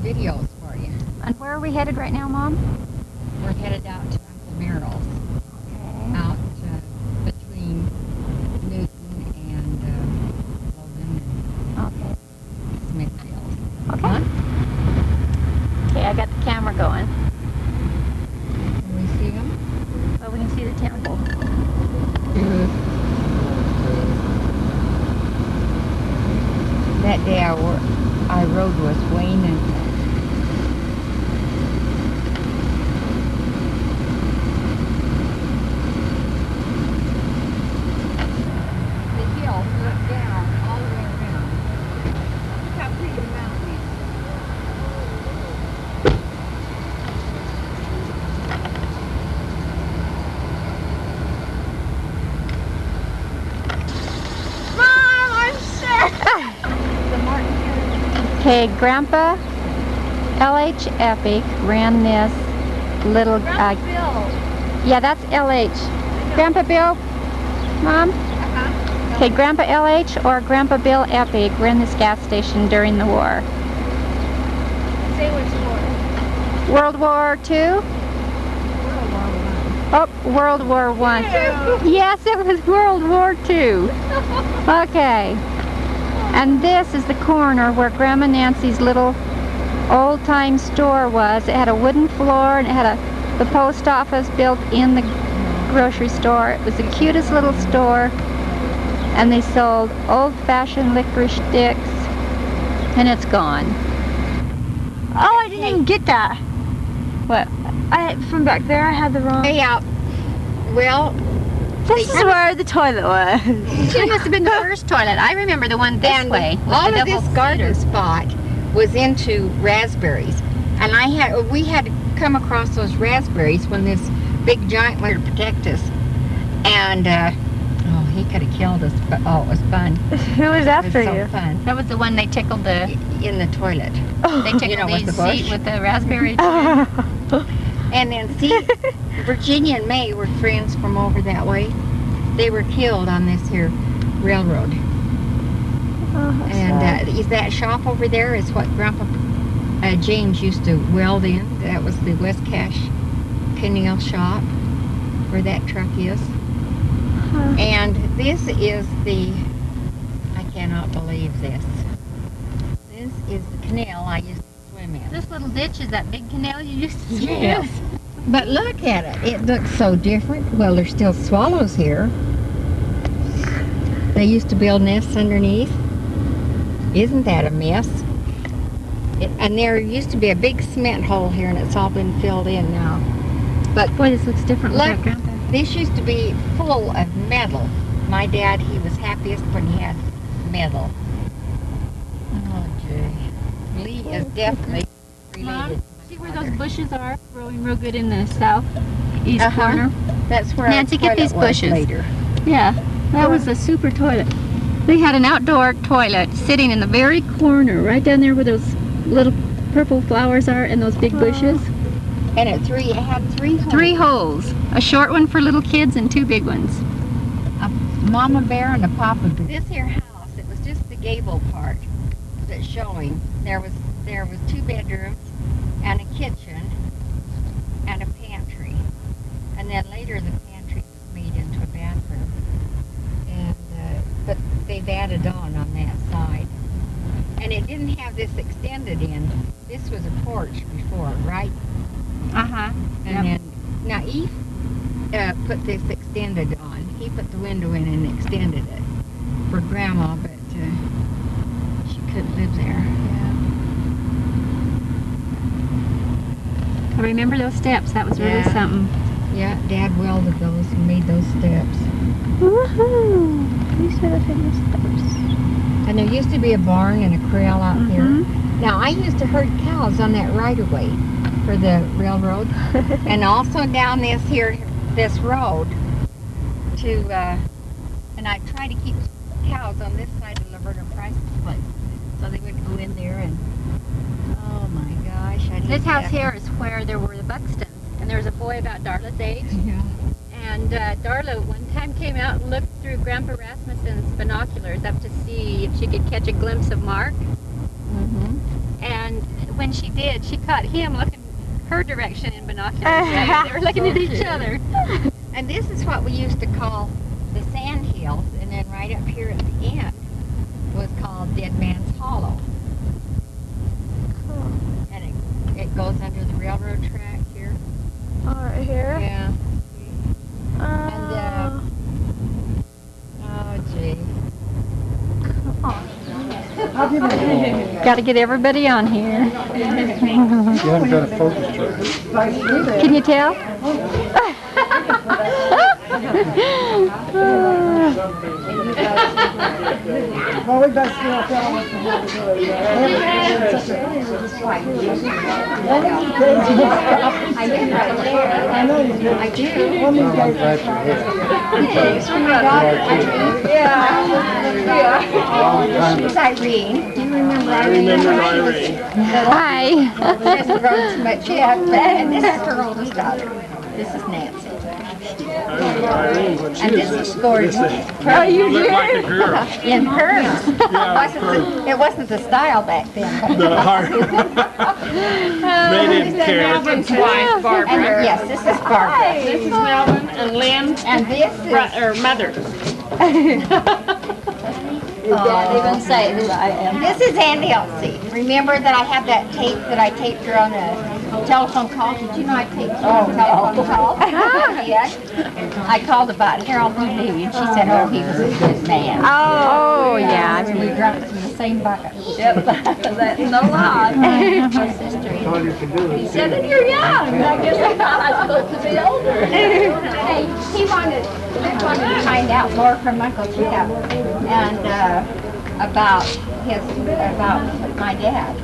videos for you. And where are we headed right now, Mom? We're headed out to Uncle Merrill's. Okay. Out between Newton and Logan Okay. and Smithfield. Okay. Huh? Okay, I got the camera going. Can we see them? Oh, we can see the temple. That day I rode with Wayne and the hill went down all the way around. Look how pretty the mountain is. Mom, I'm sick! Okay, Grandpa LH Epic ran this little, yeah, that's LH. Grandpa Bill, Mom? Okay, Grandpa LH or Grandpa Bill Epic ran this gas station during the war. Say which war? World War II? Oh, World War I. Yes, it was World War II. Okay. And this is the corner where Grandma Nancy's little old-time store was. It had a wooden floor and it had the post office built in the grocery store. It was the cutest little store. And they sold old-fashioned licorice sticks. And it's gone. Oh, I didn't even get that. What? From back there, I had the wrong. Hey, well, This is where the toilet was. She must have been the first toilet. I remember the one this and way. with all the of this double garden seater. spot was into raspberries, and we had to come across those raspberries when this big giant wanted to protect us, and oh, he could have killed us, but oh, it was fun. Who was It was after so you? fun. That was the one they tickled the. In the toilet. They tickled You know, with the the bush. seat with the raspberry. And then see, Virginia and May were friends from over that way. They were killed on this here railroad. And is that shop over there is what Grandpa James used to weld in. That was the West Cache Canal shop where that truck is. And this is I cannot believe this. This is the canal I used to swim in. This little ditch is that big canal you used to swim Yes. in. But look at it. It looks so different. Well, there's still swallows here. They used to build nests underneath. Isn't that a mess? And there used to be a big cement hole here, and it's all been filled in now. But Boy, this looks different look, without Grandpa. this used to be full of metal. My dad, he was happiest when he had metal. Oh, gee. Lee is definitely related. Mom, see where those bushes are growing real good in the southeast Uh-huh. corner? That's where Nancy, our get these toilet was bushes. later. Yeah, that was a super toilet. They had an outdoor toilet sitting in the very corner, right down there where those little purple flowers are and those big bushes. And it had three holes. 3 holes. A short one for little kids and 2 big ones. A mama bear and a papa bear. This here house, it was just the gable part that's showing. There was 2 bedrooms and a kitchen and a pantry. And then later the pantry was made into a bathroom. And but they've added on that side. And it didn't have this extended in. This was a porch before, right? Uh-huh. And then, now Eve put this extended on. He put the window in and extended it for Grandma, but she couldn't live there. I remember those steps. That was really Yeah. something. Yeah, Dad welded those and made those steps. Woohoo! These are the famous steps. And there used to be a barn and a corral out there. Now, I used to herd cows on that right-of-way for the railroad. And also down this road to, and I try to keep cows on this side of Laverne Price's place. So they would go in there and, oh my gosh. This house here is where there were the Buxtons. And there was a boy about Darla's age. Yeah. And Darla one time came out and looked through Grandpa Rasmussen's binoculars up to see if she could catch a glimpse of Mark. And when she did, she caught him looking her direction in binoculars. They were looking at each other. And this is what we used to call the sand hills, and then right up here at the end was called Dead Man's Hollow. And it goes under the railroad track here. Oh, right here? Yeah. And oh gee. Got to get everybody on here. You haven't got a focus chart. Can you tell? Well, we best get out there. I know you do. I do. One of these days. She's Irene. You remember Irene? Hi. She hasn't grown too much yet, and this is her oldest daughter. This is Nancy. And this is Gordon. Oh, you Look like a girl. In hers. It wasn't the style back then. The heart. They didn't care. Melvin's wife, Barbara. And yes, this is Barbara. This is Melvin and Lynn, And this is... or mother. Dad even say who I am. This is Andy Elsie. Remember that I had that tape that I taped her on a telephone call? Did you know I taped her on a telephone call? Yes. I called about Harold Lee, and she said, oh, he was a good man. Oh, yeah. And we dropped in the same bucket. Yep, that's no lie. My sister. He said that you're young. I guess I thought I was supposed to be older. Hey, he wanted to find out more from Uncle Jim and about my dad.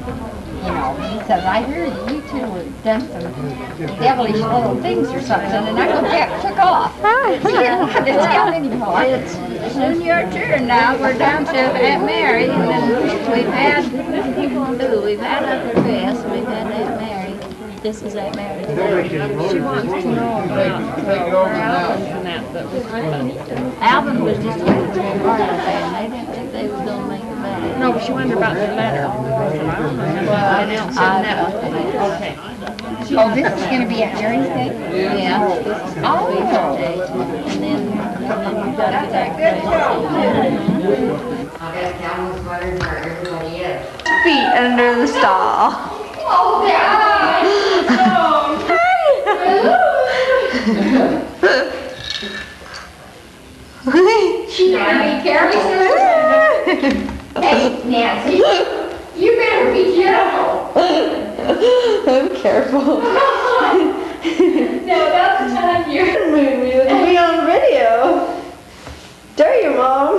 You know, he says, I hear you two have done some devilish little things or something, and Uncle Jack took off. He didn't want to tell anymore. It's soon your turn now. We're down to Aunt Mary, and then we've had Uncle Chris, we've had Aunt Mary. This is Aunt Mary. She wants to know about where Alvin and that was. Alvin was just a little part of it, and they didn't think they was going to make it back. No, but she wondered about the letter. Well, okay. Oh, this is going to be at Mary's Day? Yeah. Oh. And then you got to get back. Feet under the stall. Oh, yeah. She better be careful. Hey, Nancy, you better be careful. I'm careful. No, that's not you. We on video. Dare you, Mom?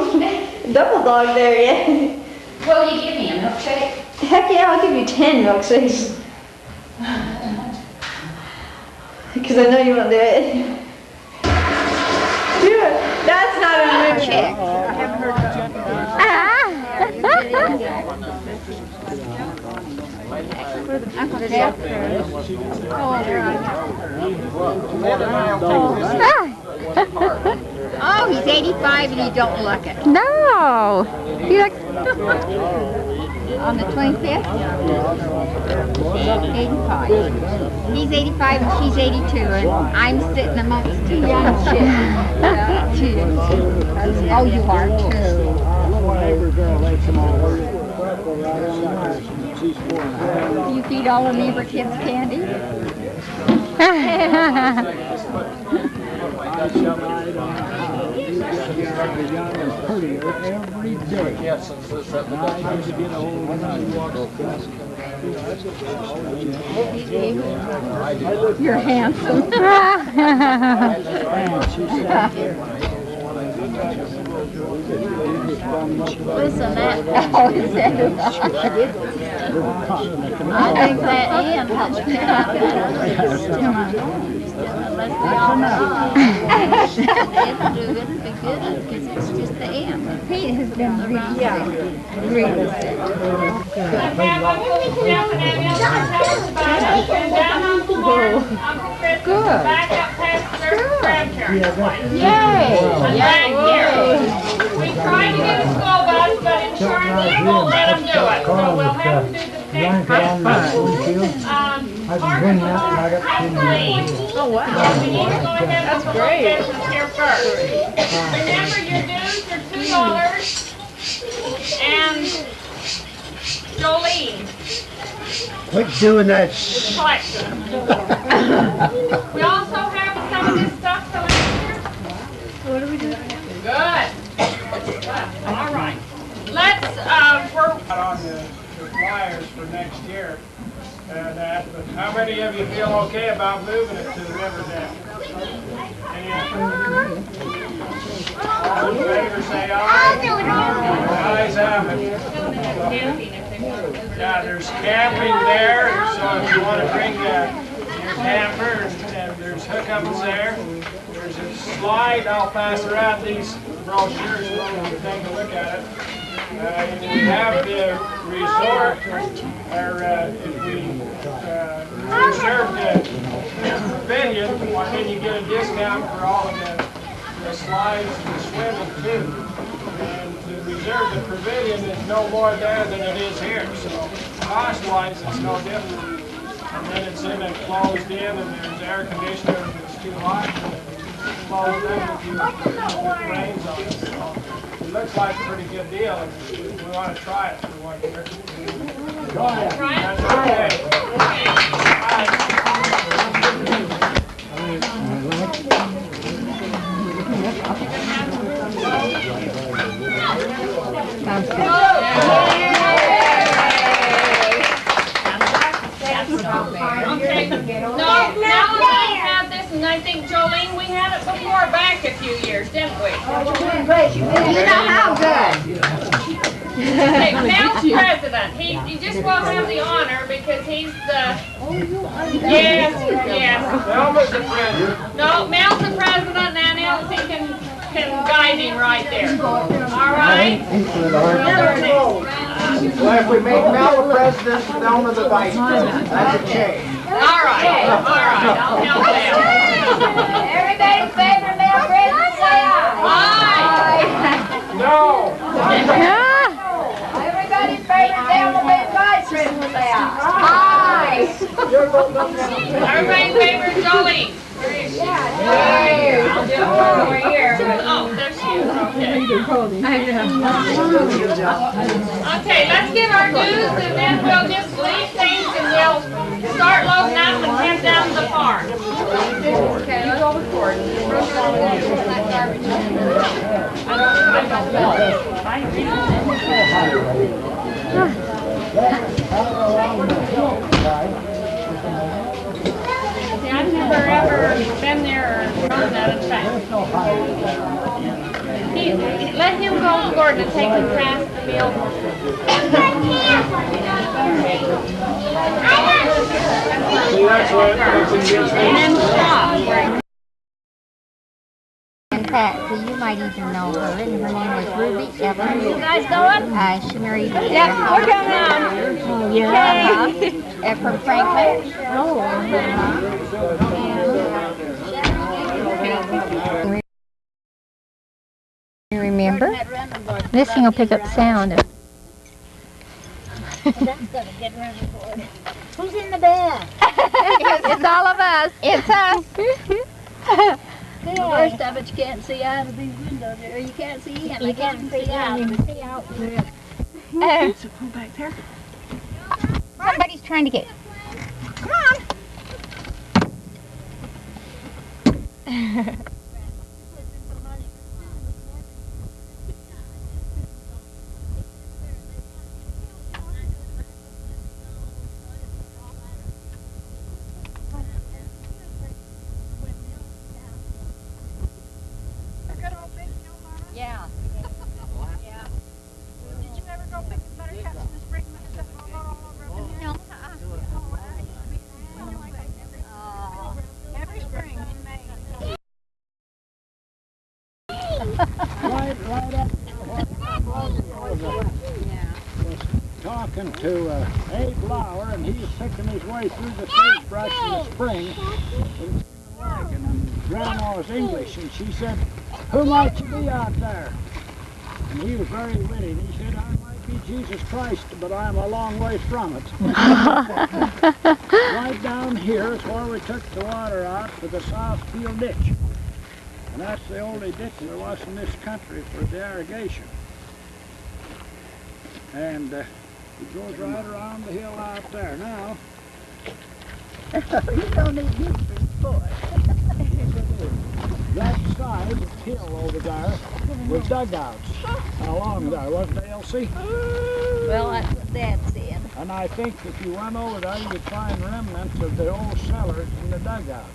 Double dog there yet. Will you give me a milkshake? Heck yeah, I'll give you 10 milkshakes. Because I know you won't do it. Yeah, that's not a milkshake. I haven't heard that. Uncle Jeff. Oh, he's 85 and he don't look it. No. He looks... On the 25th? 85. He's 85 and she's 82, and I'm sitting amongst two young chicks. Oh, you are too. Do you feed all the neighbor kids candy? Every day. You're handsome. Listen, that. Oh, is that I think that Ann helps pick up unless they all it'll do it, it'll be good, because it's just the Ann. Pete has been really sick. Really sick. Good. Yay! We tried to get a school bus, but insurance won't let them do it, so we'll have to do the Okay. Run it down the windshield. I can bring that right up to the Oh, wow. That's great. Here first. Remember, your dues are $2. And Jolene. Quit doing that. Collection. We also have some of this stuff still in here. What do we do? Good. All right. Let's, we're on the flyers for next year. And but how many of you feel okay about moving it to the river dam? Any of you? All in favor, say aye. The ayes have it. Yeah, there's camping there, so if you want to bring your camper, and there's hookups there. There's a slide. I'll pass around these brochures so you can take a look at it. We have the resort, or if we reserve the pavilion, then you get a discount for all of the slides and the swimming too. And to reserve the pavilion is no more there than it is here, so cost-wise it's no different. And then it's in and closed in, and there's air conditioner if it's too hot, and it's closed in if it rains on it. So it looks like a pretty good deal, and we want to try it for 1 year. That's Sounds good. okay. No, now we have this, and I think, Jolene, we had it before back a few years, didn't we? You know how good. Okay, Mel's president. He just won't have the honor because he's the... Yes. Mel's the president. No, Mel's the president, and Elsie can guide him right there. All right? Well, if we make Mel the president, Thelma the vice president, that's a change. All right. I'll help Mel. Everybody in favor of Mel President, say aye. No. Everybody in favor of Mel Vice President, say aye. Everybody in favor of Jolene? I'll do it over here. Oh, there she is. Okay, let's get our dues and then we'll just leave things and we'll start loading up and head down to the farm. Okay, you go with Gordon. I've never ever been there or run that in fact. Let him go, Gordon, and take him past the mill. See, that's what And then stop. And Patsy, you might even know her, and her name was Ruby Evans. You guys going? She married me. Yeah, we're coming. Oh, yeah. From Franklin. You remember? This thing will pick up sound. Who's in the bed? It's all of us. It's us. The worst of it, you can't see out of these windows there. You can't see in. You can't see out. You can see out. Back there. Somebody's trying to get. Come on. Yeah. Did you ever go picking buttercups in the spring? Every spring in May. Talking to Abe Lauer, and he's picking his way through the sagebrush in the spring. And Grandma was English, and she said, "Who might you be out there?" And he was very witty, and he said, "I might be Jesus Christ, but I'm a long way from it. Right down here is where we took the water out for the South Field ditch. And that's the only ditch there was in this country for the irrigation. And it goes right around the hill out there now. You don't need me for sport. That side, the hill over there, was dugouts along there, wasn't it, Elsie? Well, that's what Dad said. And I think if you went over there, you'd find remnants of the old cellars in the dugouts.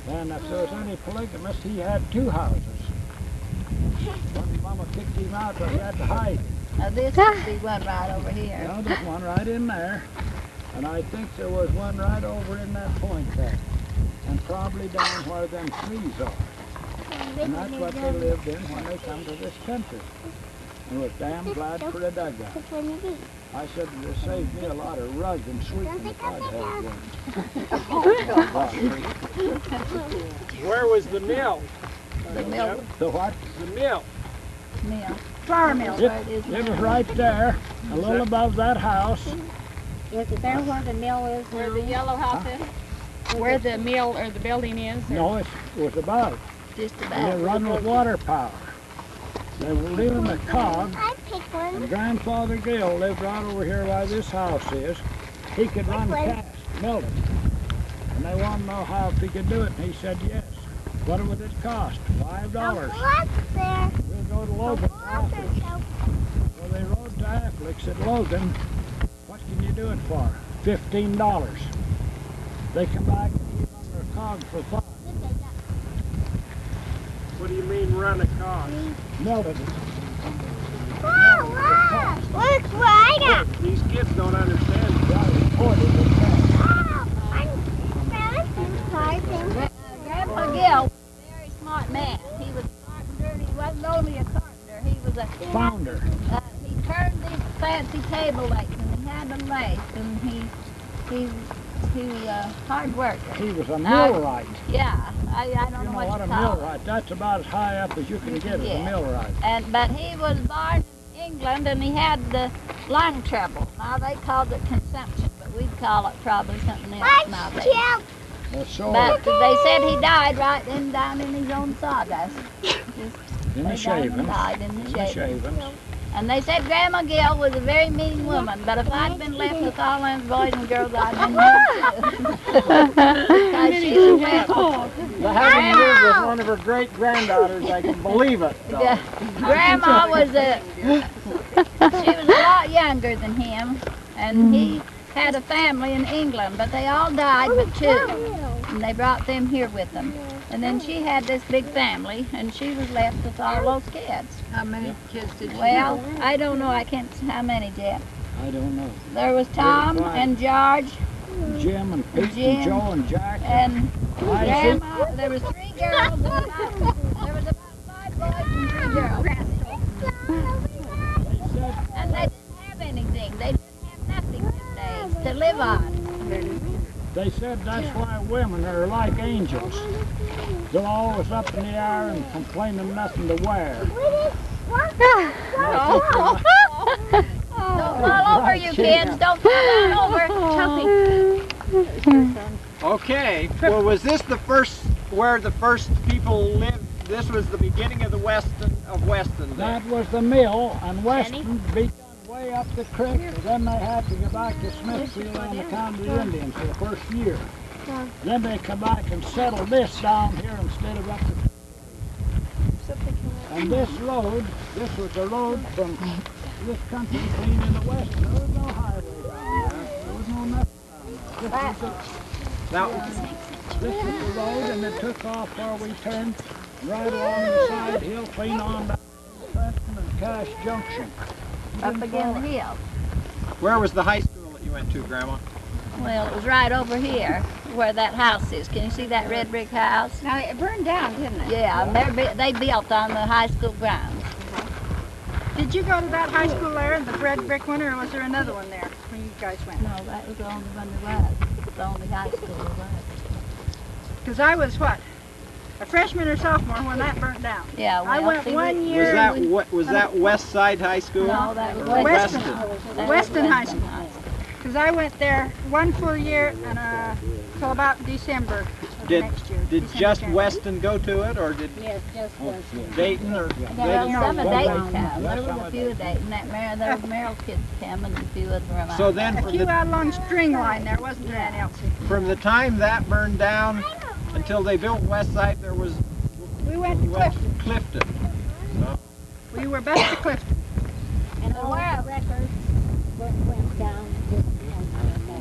And if there was any polygamist, he had 2 houses. When Mama kicked him out, he had to hide. Now this would be one right over here. Now, there's one right in there. And I think there was one right over in that point there. And probably down where them trees are. And that's what they lived in when they come to this country. And was damn glad for a dugout. I said it would save me a lot of rug and sweeping if I'd had one. Where was the mill? The mill. The what? The mill. Mill. Flour mill. It was right there, a little above that house. Is it there where the mill is? Where the yellow house is? Where the mill or the building is? Or? No, it was about. Just And about. they run with water power. They were leaving the cog, I picked one. and Grandfather Gill lived right over here where this house is. He could run cast, melt it. And they wanted to know how if he could do it, and he said yes. What would it cost? $5. What's there? We'll go to Logan. Well, they rode to Affleck's at Logan. What can you do it for? $15. They come back and keep on their cog for $5. What do you mean run a cog? Melted it. Look right up. These kids don't understand. Grandpa Gill was a very smart man. He was a carpenter. He wasn't only a carpenter. He was a Founder. he turned these fancy table legs, and he had them laced, and he was a hard worker. He was a millwright. Yeah, I don't You know know what what a you call it. millwright? That's about as high up as you can get as a Yeah. millwright. But he was born in England, and he had the lung trouble. Now they called it consumption, but we'd call it probably something else nowadays. So But they said he died right down in his own sawdust. in the They shavings. died in the shavings. Shavings. And they said Grandma Gill was a very mean woman, but if I'd been left with all them boys and girls, I'd been mean too. Because she's a wimp. The having lived with one of her great-granddaughters, I can believe it. So. Yeah. Grandma was she was a lot younger than him, and he had a family in England, but they all died but 2, and they brought them here with them. And then she had this big family, and she was left with all those kids. How many kids did you Well, I don't know. I can't say how many, Jeff. I don't know. There was Tom and George Jim and Pete Jim and Joe and Jack. and Isaac. Grandma. There was 3 girls and there was about 5 boys and 3 girls. And they didn't have anything. They didn't have nothing these days to live on. They said that's why women are like angels. They're always up in the air and complaining nothing to wear. Don't fall over, you kids. Don't fall over. Okay. Well, was this the first where the first people lived? This was the beginning of the Weston then. That was the mill, and Weston began way up the creek, and then they had to go back to Smithfield on account of the Indians for the first year. Then they come back and settle this down here instead of up the And this road, this was the road from this country clean in the west. There was no highway down there. There was no nothing down there. This was the road, and it took off where we turned right along the side hill, clean on down to Trenton and Cash Junction. Up against the hill. Where was the high school that you went to, Grandma? Well, it was right over here where that house is. Can you see that red brick house? Now, it burned down, didn't it? Yeah, and they built on the high school grounds. Did you go to that high school there, the red brick one, or was there another one there when you guys went? No, that was the only one there was. It was the only high school there was. Because I was, what, a freshman or sophomore when that burnt down. Yeah, I well, went see, 1 year. Was that West Side High School? No, that was Weston. That Weston was High School. Because I went there 1 full year and till about December of the next year. Did December, just January. Weston go to it, or did Yes, just Weston. Dayton or There was some of Dayton Well, come. There was a few of Dayton. There were Merrill kids come and a few of them. So then A few out along string line there, wasn't there, Aunt Elsie? from the time that burned down until they built West Side, there was We went to Clifton. Clifton. We were best to Clifton. And all the records went down.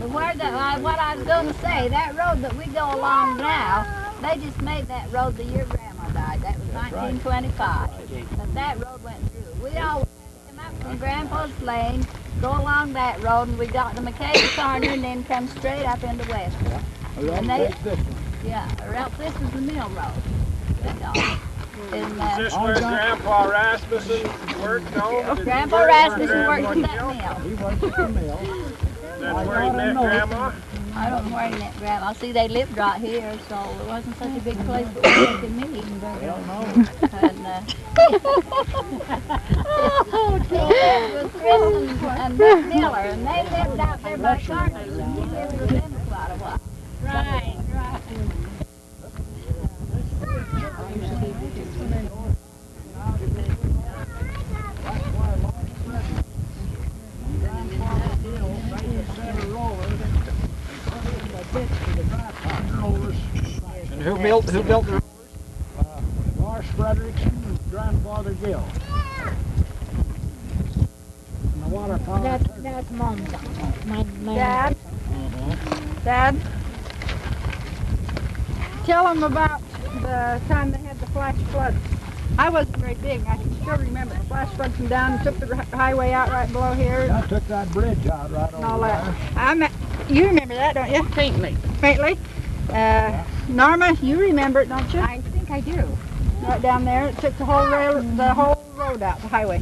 What I was going to say, that road that we go along now, they just made that road the year Grandma died. That was 1925. But that road went through. We all came up from Grandpa's Lane, go along that road, and we got to McKay's Corner and then come straight up into Western. And they, yeah, or else this is the mill road. That's all. Is this where Grandpa Rasmussen worked on? Grandpa Rasmussen worked at that mill. He worked at the mill. That's where he met Grandma? I don't know where he met Grandma. See, they lived right here, so it wasn't such a big place for they could meet. And, it was Chris and Rick Miller, and they lived out there by Carter's, and he lived with them for quite a while. Right, right. And who built the rollers? Lars Frederickson and Grandfather Gill. And the water power. That's Mom's. My Dad? Dad? Tell them about the time they had the flash flood. I wasn't very big. I can still remember the flash flood come down and took the highway out right below here. I took that bridge out right And all over that. there. You remember that, don't you? Faintly. Faintly. Norma, you remember it, don't you? I think I do. Right down there. It took the whole road out, the highway.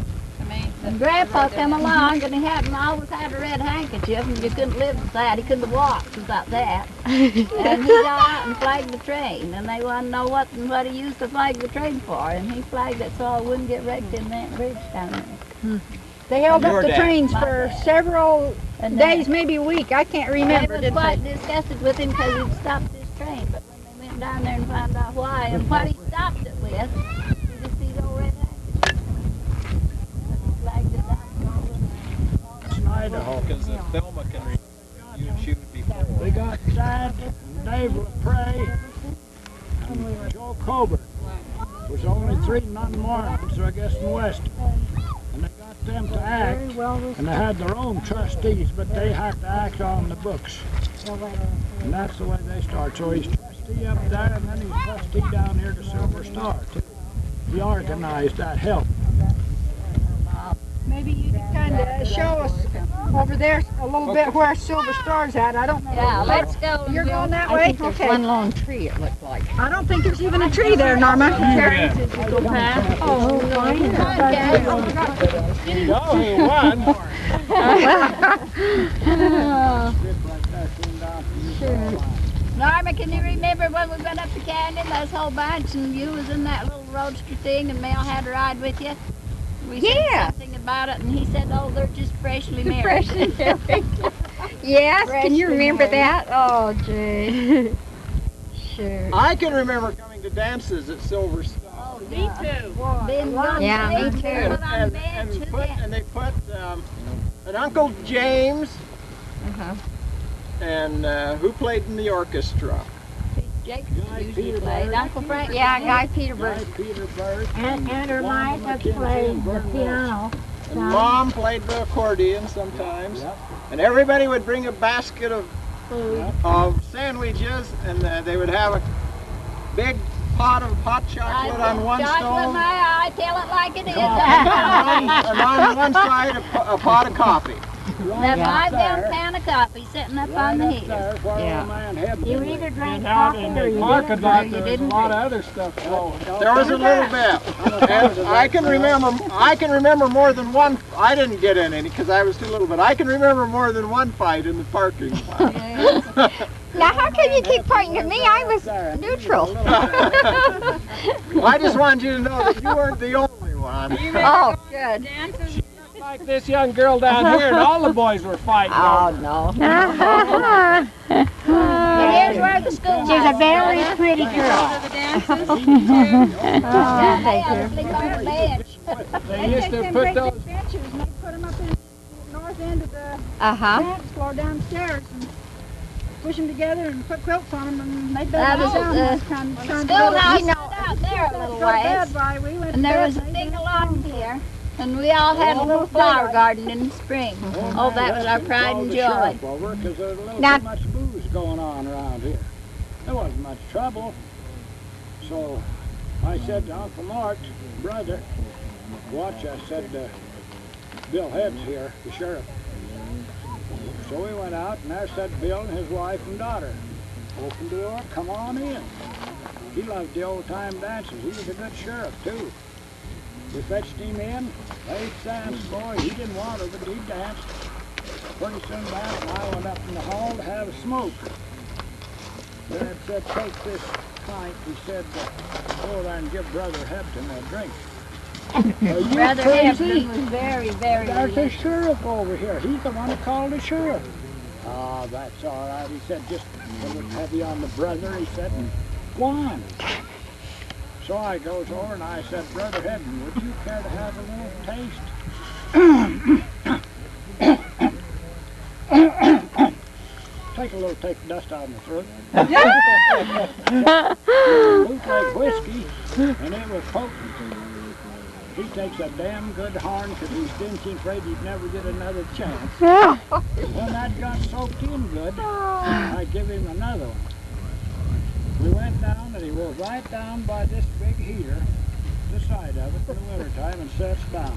And Grandpa came along, and he always had a red handkerchief, and you couldn't live with that. He couldn't walk without that. And he got out and flagged the train, and they wanted to know what he used to flag the train for, and he flagged it so I wouldn't get wrecked in that bridge down there. They held up the dad. trains for several days, maybe a week. I can't remember. I was Did quite they? disgusted with him because he'd stopped his train, but when they went down there and found out why and what he stopped it with, he just see the old red handkerchief. He flagged it down. Idaho. Because Thelma can shoot before. We got Dad and Dave LaPrey and Joe Colbert. There's only 3 non-Mormons, I guess, in West. And they got them to act, and they had their own trustees, but they had to act on the books. And that's the way they start. So he's trustee up there, and then he's trustee down here to Silver Star, too. He organized that help. Maybe you could kind of show us over there a little bit where Silver Star's at. I don't know. Yeah, let's go. You're going that I way? think there's Okay. one long tree, it looked like. I don't think there's even a tree there, Norma. Oh, fine. Oh, he won. Norma, can you remember when we went up to Canyon, those whole bunch, and you was in that little roadster thing, and Mel had a ride with you? We Yeah. said something about it, and he said, "Oh, they're just freshly married." Freshly married. Yes, can you remember that? Oh, gee. Sure. I can remember coming to dances at Silver Star. Me too. Then Yeah, me too. And they put an Uncle James, and who played in the orchestra? Jake usually played. Uncle Frank. Yeah, Guy Peterburg. And Ermica played the piano. And Mom played the accordion sometimes. And everybody would bring a basket of sandwiches, and they would have a big pot of hot chocolate on one stove. I tell it like it is. And on one side a pot of coffee. That 5-gallon can of coffee sitting up on the heater. There, where Yeah. old man Hebden You lived. either drank And out coffee in or the you parking didn't. lot, You there was a didn't lot of drink. other stuff flowing. There was a little bit. And I can remember more than one. I didn't get in any because I was too little, but I can remember more than one fight in the parking lot. Now, how come you keep pointing at me? I was neutral. Well, I just wanted you to know that you weren't the only one. Oh, good. Like this young girl down here, and all the boys were fighting. Oh, no. And here's where the school She's a very pretty girl. They used to put those. benches and they put them up in the north end of the Uh-huh. dance floor downstairs and push them together and put quilts on them and they That built was down the trying to schoolhouse out there a little ways. And And there was a big lawn here. And we all had a little flower garden in the spring. Oh, that was our pride and joy. Because there was a little Now- too much booze going on around here. There wasn't much trouble. So I said to Uncle Mark's brother, watch, I said, Bill Head's here, the sheriff. So we went out, and there sat Bill and his wife and daughter. Open the door, come on in. He loved the old-time dances. He was a good sheriff, too. We fetched him in, played dance, boy. He didn't want to, but he danced. Pretty soon Matt and I went up in the hall to have a smoke. Dad said, take this pint. He said, go there and give Brother Hebden a drink. Are you Brother crazy? Hebden was very, very There's the religious. sheriff over here. He's the one who called the sheriff. Oh, that's all right. He said, just a little heavy on the brother. He said, and go on. So I goes over and I said, Brother Hebden, would you care to have a little taste? Take a little, take the dust out of my throat. Looked like whiskey, and it was potent. He takes a damn good horn because he's stingy, afraid he'd never get another chance. When that got soaked in good, I give him another one. We went down and he was right down by this big heater, the side of it in the wintertime, and sets down.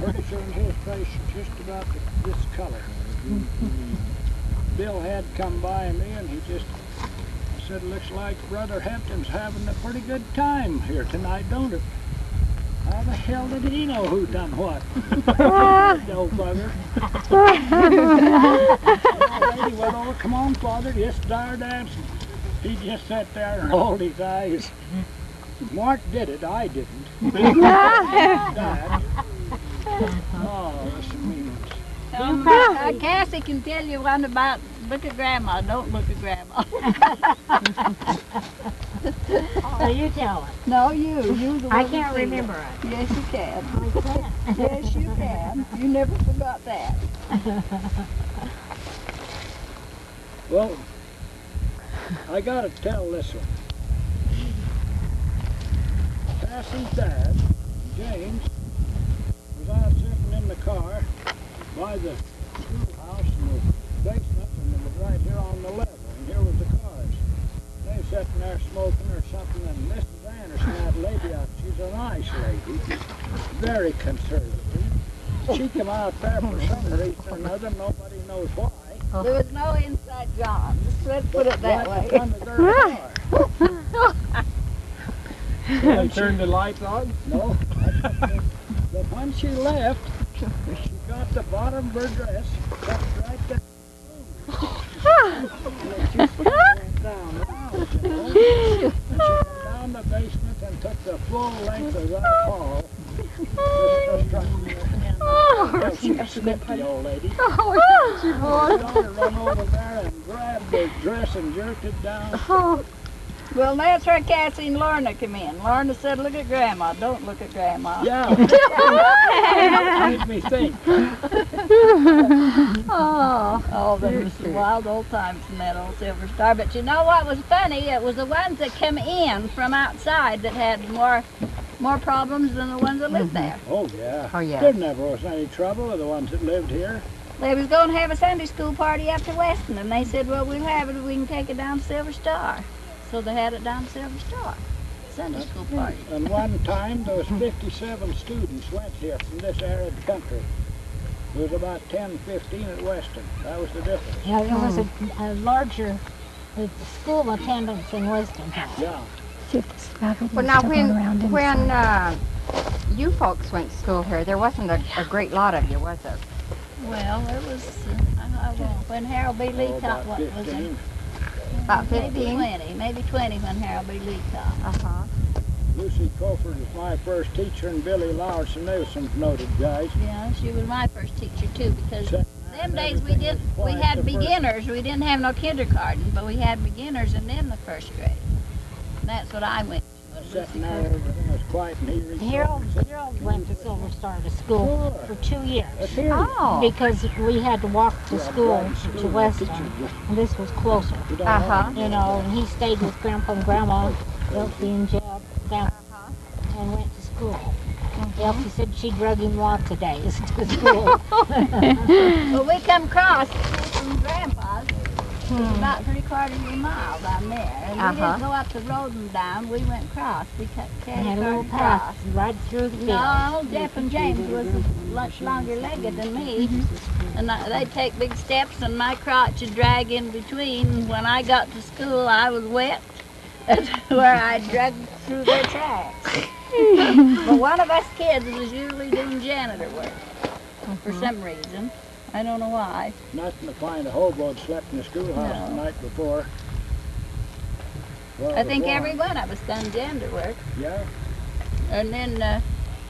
Pretty soon his face just about this color. Bill had come by me and he just said, looks like Brother Hebden's having a pretty good time here tonight, don't it? How the hell did he know who done what? No bugger. The lady went over, come on, Father, just start dancing. He just sat there and rolled his eyes. Mark did it, I didn't. Dad. Oh, that's mean. Cassie can tell you one about look at Grandma, don't look at Grandma. So you tell her. No, you the I one can't that seen remember it. it. Yes, you can. I can't. Yes, you can. You never forgot that. Well, I gotta tell this one. Cassie's dad, James, was out sitting in the car by the schoolhouse in the basement, and it was right here on the level, and here was the cars. They sitting there smoking or something, and Mrs. Anderson, that lady out, she's a nice lady, very conservative. She come out there for some reason or another, nobody knows why. There was no inside job. Let's put it that Right in way. front of their car. They turned the lights on. No. But when she left, she got the bottom of her dress tucked right there. And she went down the house, you know. And she went down the basement and took the full length of that hall. Just struck me in the hand. Oh, she snipped the old lady. Oh, she My daughter run over there and grabbed the dress and jerked it down. Well, that's where Cassie and Lorna come in. Lorna said, look at Grandma, don't look at Grandma. Yeah. Made me think. Oh, there was some wild old times in that old Silver Star. But you know what was funny? It was the ones that come in from outside that had more problems than the ones that lived there. Oh, yeah. Oh, yeah. There never was any trouble with the ones that lived here. They was going to have a Sunday school party after Weston, and they said, well, we'll have it if we can take it down to Silver Star. So they had it down to Silver Star, Sunday school party. And one time there was 57 students went here from this arid country. was about 10, 15 at Weston. That was the difference. Yeah, it was a larger school attendance in Weston. Yeah. Well, now when you folks went to school here, there wasn't a great lot of you, was there? Well, there was, when Harold B. Lee taught, what was it? About 15? Maybe 20 when Harold B. Lee taught. Uh-huh. Lucy Cofer was my first teacher, and Billy Larson. They were some noted guys. Yeah, she was my first teacher too, because them days we had beginners. We didn't have no kindergarten, but we had beginners and then the first grade. And that's what I went to. Sitting there, everything was quiet, and he reached Harold went to Silver Star to school for 2 years. Oh. Because we had to walk to school to Weston, and this was closer. Uh-huh. You know, and he stayed with Grandpa and Grandma, Elsie and Jeb, down, and went to school. Elsie said she drug him lots of days to school. Well, we come across from Grandpa's. It was about 3/4 of a mile down there. And we didn't go up the road and down. We went across. We carried had a little path right through the field. No, Jeff and James was much longer legged than me. And they'd take big steps and my crotch would drag in between. When I got to school, I was wet. That's where I dragged through their tracks. But one of us kids was usually doing janitor work for some reason. I don't know why. Nothing to find a hobo that slept in the schoolhouse the night before. Well, I think every one of us done janitor work. Yeah. And then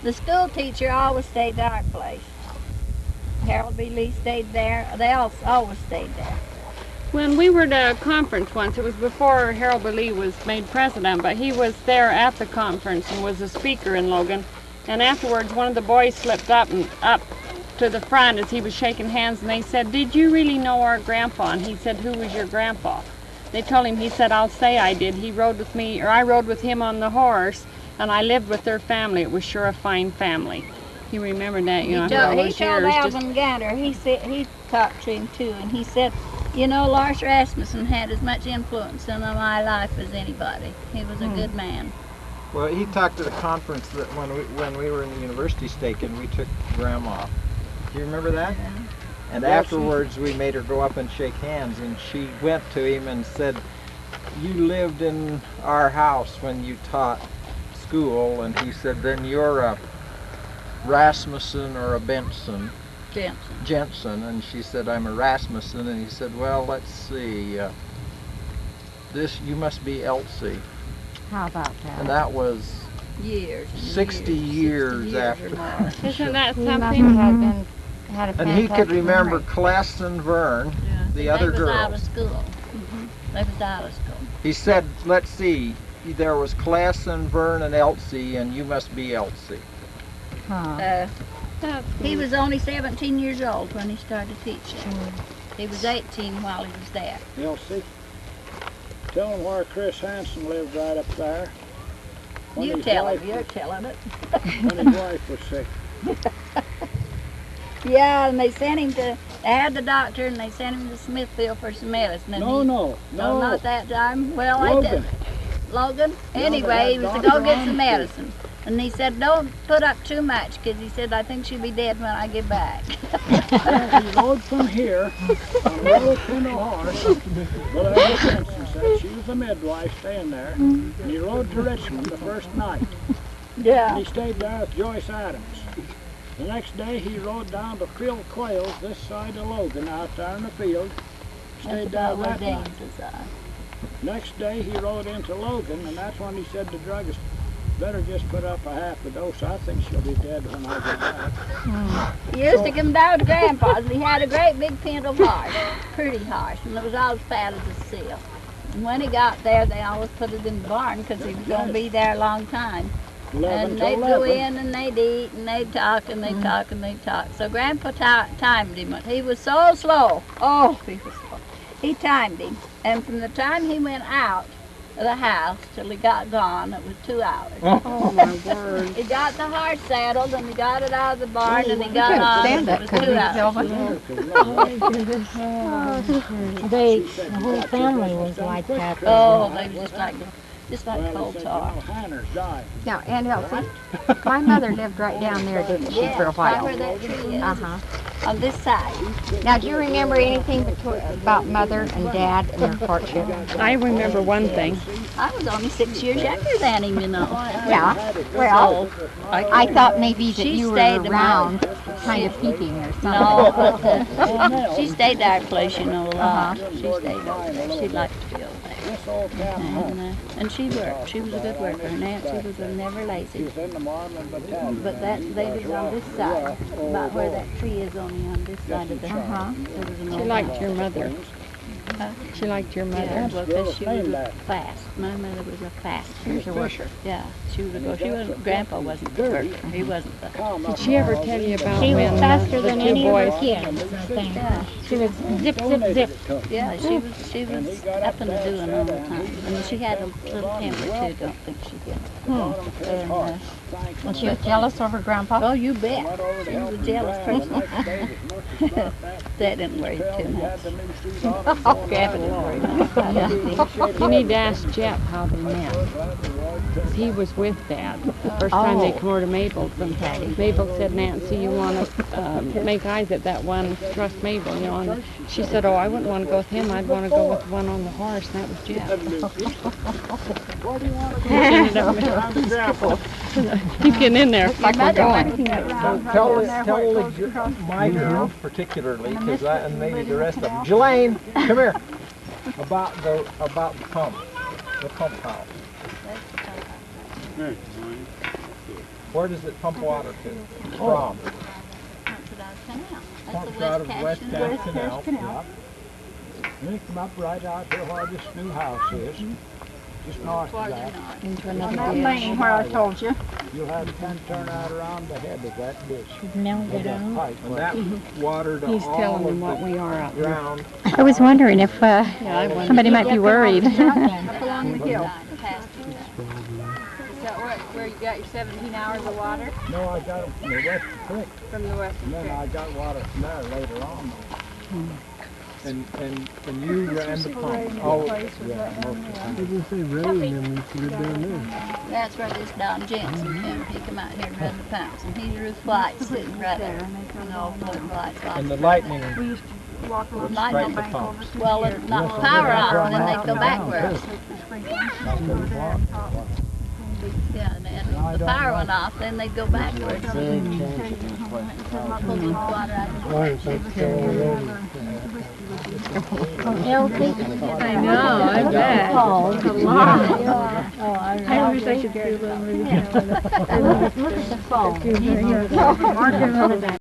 the school teacher always stayed at our place. Harold B. Lee stayed there. They all always stayed there. When we were at a conference once, it was before Harold B. Lee was made president, but he was there at the conference and was a speaker in Logan. And afterwards, one of the boys slipped up to the front as he was shaking hands, and they said, "Did you really know our grandpa?" And he said, "Who was your grandpa?" They told him, he said, "I'll say I did. He rode with me, or I rode with him on the horse, and I lived with their family. It was sure a fine family." He remembered that, you know, He told Alvin Gander, he talked to him too, and he said, "You know, Lars Rasmussen had as much influence in my life as anybody. He was a good man." Well, he talked at a conference that when we were in the university station, we took Grandma. Do you remember that? Yeah. And afterwards, we made her go up and shake hands, and she went to him and said, "You lived in our house when you taught school," and he said, "Then you're a Rasmussen or a Benson?" Jensen. And she said, "I'm a Rasmussen," and he said, "Well, let's see, you must be Elsie." How about that? And that was years. 60 years after. Isn't that He something? must have had a And he could fantastic remember memory. Cless and Vern, the other They was out of girls. school. They was out of school. He said, let's see, there was Cless and Vern and Elsie, and you must be Elsie. Huh. He was only 17 years old when he started teaching. He was 18 while he was there. Elsie, tell him where Chris Hansen lived right up there. When You his tell wife him, you're telling it. When his wife was sick. Yeah, and they sent him to, they had the doctor and they sent him to Smithfield for some medicine. And No, not that time. Well, Logan. I did. Logan? Anyway, he was to go get some medicine. And he said, "Don't put up too much," because he said, "I think she'll be dead when I get back." He rode from here on a little Pinto horse. Well, Miss Hansen said she was the midwife staying there. And he rode to Richmond the first night. Yeah. And he stayed there with Joyce Adams. The next day he rode down to Phil Quayle's this side of Logan out there in the field. Stayed there That's about that where night. James is at. Next day he rode into Logan, and that's when he said the druggist, "Better just put up a half a dose. I think she'll be dead when I get back." He used to come down to Grandpa's, and he had a great big pinto horse, pretty horse, and it was all as fat as a seal. And when he got there, they always put it in the barn because he was going to be there a long time. 11 And to they'd go 11. in and they'd eat and they'd talk and they'd talk and they'd talk. So Grandpa timed him. He was so slow. Oh, he was slow. He timed him. And from the time he went out of the house till he got gone, it was 2 hours. Oh my word. He got the horse saddled and he got it out of the barn and he got on and it was 2 hours. The whole family was like that. Oh, they was just like, just like coal tar. Hannah's died. Now, Aunt Elsie, my mother lived right down there, didn't she, for a Right while? where that tree is, Uh-huh. on this side. Now, do you remember anything about Mother and Dad and their courtship? I remember one thing. I was only 6 years younger than him, you know. Yeah, well, I thought maybe that She you were stayed to around, kind of peeking or something. No, but she stayed at our place, you know, a lot. She stayed over there. She liked to be over there. And she worked. She was a good worker. Nancy was never lazy. But they was on this side, about where that tree is, only on this side of the house. She liked your mother. She liked your mother. Yeah, well, because she was fast. My mother was a fast worker. Yeah, she was a go. She wasn't. Grandpa wasn't the worker. He wasn't the. Did she ever tell you about She was when faster the than two any of boys? her kids, I think. Yeah. She was zip, zip, zip. Yeah, she was up and doing all the time. And she had a little temper too. Don't think she did. And, Was she jealous over Grandpa? oh, you bet. She was a jealous person. That didn't worry too much. Oh, Gavin didn't worry. You need to ask Jeff how they met. 'Cause he was with Dad the first time they come over to Mabel's. And Mabel said, Nancy, you want to make eyes at that one, trust Mabel, you know. And she said, oh, I wouldn't want to go with him. I'd want to go with the one on the horse. And that was Jeff. You get in there. Like we're going. Tell my girls particularly, because and maybe the rest of them. Jelaine, come here. About the pump house. Where does it pump water to? From? That's Out of the West West Cass Canal. And they come up right out to where this new house is, just north of that. Into On another that ditch. lane where I told you. You'll have to kind of turn out around the head of that ditch. Melted With that out. pipe. And that watered He's all telling them of what the we are out there. ground. I was wondering if somebody might be worried. Up along the hill. Is that where you got your 17 hours of water? No, I got it from the West Creek, From the western and then creek. I got water from there later on. And you ran the pump. Oh, Yeah, most of the time. That's where this Don Jensen came. He come out here and run the pumps. And he's Ruth White sitting right there. And all floating lights like and the lightning Walk along Light strike on the bank pumps. well, it's not the power off, and then they go backwards. Yeah, and then the power went off, then they go backwards. Pull the water out of the I know, I bet. A lot. I wish I could do a little. Look at the phone.